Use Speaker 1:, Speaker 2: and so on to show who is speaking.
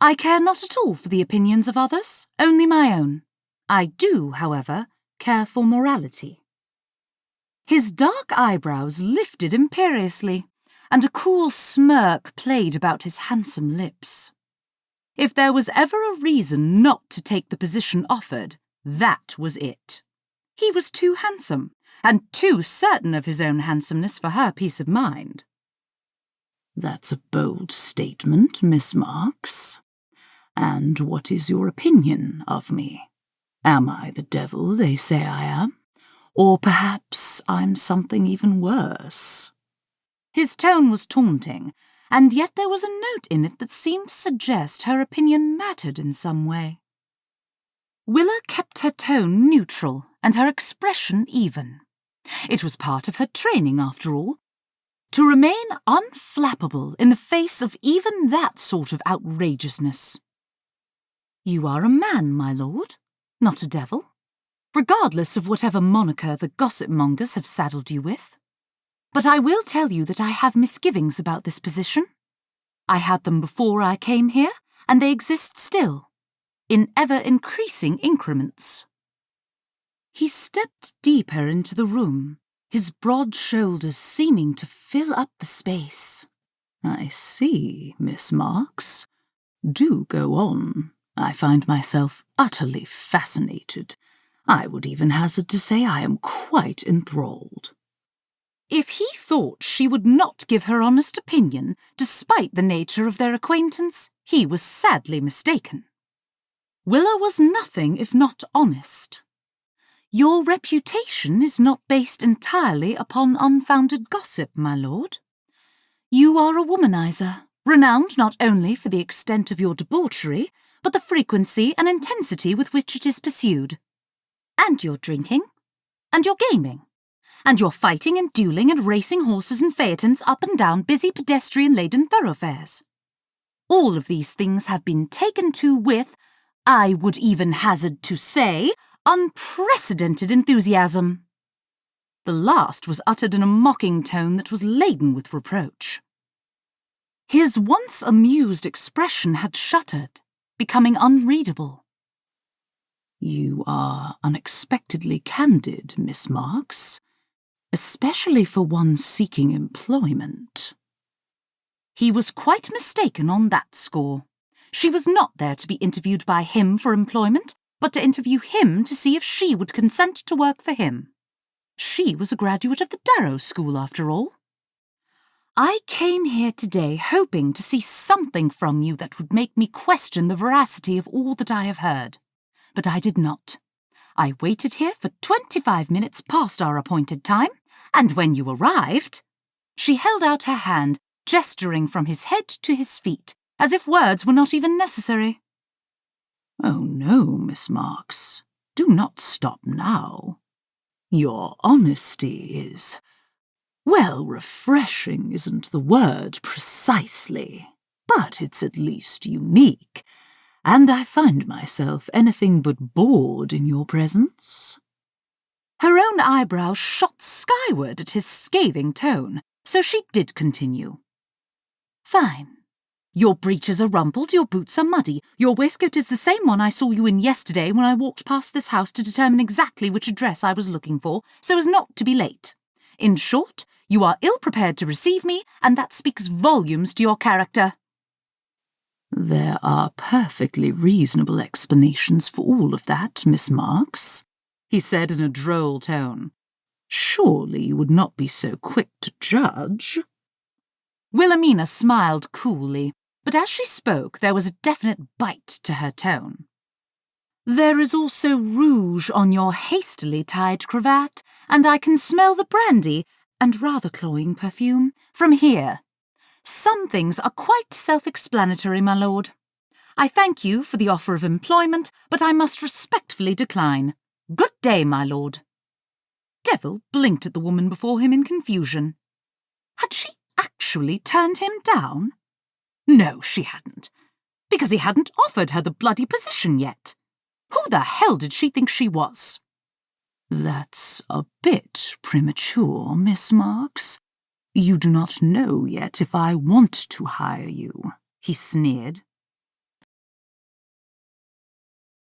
Speaker 1: I care not at all for the opinions of others, only my own. I do, however, care for morality." His dark eyebrows lifted imperiously, and a cool smirk played about his handsome lips. If there was ever a reason not to take the position offered, that was it. He was too handsome, and too certain of his own handsomeness for her peace of mind.
Speaker 2: "That's a bold statement, Miss Marks. And what is your opinion of me? Am I the devil they say I am? Or perhaps I'm something even worse?"
Speaker 1: His tone was taunting, and yet there was a note in it that seemed to suggest her opinion mattered in some way. Willa kept her tone neutral and her expression even. It was part of her training, after all, to remain unflappable in the face of even that sort of outrageousness. "You are a man, my lord, not a devil, regardless of whatever moniker the gossip-mongers have saddled you with. But I will tell you that I have misgivings about this position. I had them before I came here, and they exist still, in ever-increasing increments." He stepped deeper into the room, his broad shoulders seeming to fill up the space.
Speaker 2: "I see, Miss Marks. Do go on. I find myself utterly fascinated. I would even hazard to say I am quite enthralled."
Speaker 1: If he thought she would not give her honest opinion, despite the nature of their acquaintance, he was sadly mistaken. Willa was nothing if not honest. "Your reputation is not based entirely upon unfounded gossip, my lord. You are a womanizer, renowned not only for the extent of your debauchery, but the frequency and intensity with which it is pursued. And your drinking, and your gaming, and your fighting and duelling and racing horses and phaetons up and down busy pedestrian-laden thoroughfares. All of these things have been taken to with, I would even hazard to say, unprecedented enthusiasm." The last was uttered in a mocking tone that was laden with reproach. His once amused expression had shuttered, becoming unreadable.
Speaker 2: "You are unexpectedly candid, Miss Marks, especially for one seeking employment."
Speaker 1: He was quite mistaken on that score. She was not there to be interviewed by him for employment, but to interview him to see if she would consent to work for him. She was a graduate of the Darrow School, after all. "I came here today hoping to see something from you that would make me question the veracity of all that I have heard. But I did not. I waited here for 25 minutes past our appointed time, and when you arrived—" She held out her hand, gesturing from his head to his feet, as if words were not even necessary.
Speaker 2: "Oh no, Miss Marks, do not stop now. Your honesty is, well, refreshing isn't the word precisely, but it's at least unique, and I find myself anything but bored in your presence."
Speaker 1: Her own eyebrows shot skyward at his scathing tone, so she did continue. "Fine. Your breeches are rumpled, your boots are muddy, your waistcoat is the same one I saw you in yesterday when I walked past this house to determine exactly which address I was looking for, so as not to be late. In short, you are ill-prepared to receive me, and that speaks volumes to your character."
Speaker 2: "There are perfectly reasonable explanations for all of that, Miss Marks," he said in a droll tone. "Surely you would not be so quick to judge."
Speaker 1: Wilhelmina smiled coolly, but as she spoke there was a definite bite to her tone. "There is also rouge on your hastily tied cravat, and I can smell the brandy, and rather cloying perfume, from here. Some things are quite self-explanatory, my lord. I thank you for the offer of employment, but I must respectfully decline. Good day, my lord." Deveril blinked at the woman before him in confusion. Had she actually turned him down? No, she hadn't, because he hadn't offered her the bloody position yet. Who the hell did she think she was?
Speaker 2: "That's a bit premature, Miss Marks. You do not know yet if I want to hire you," he sneered.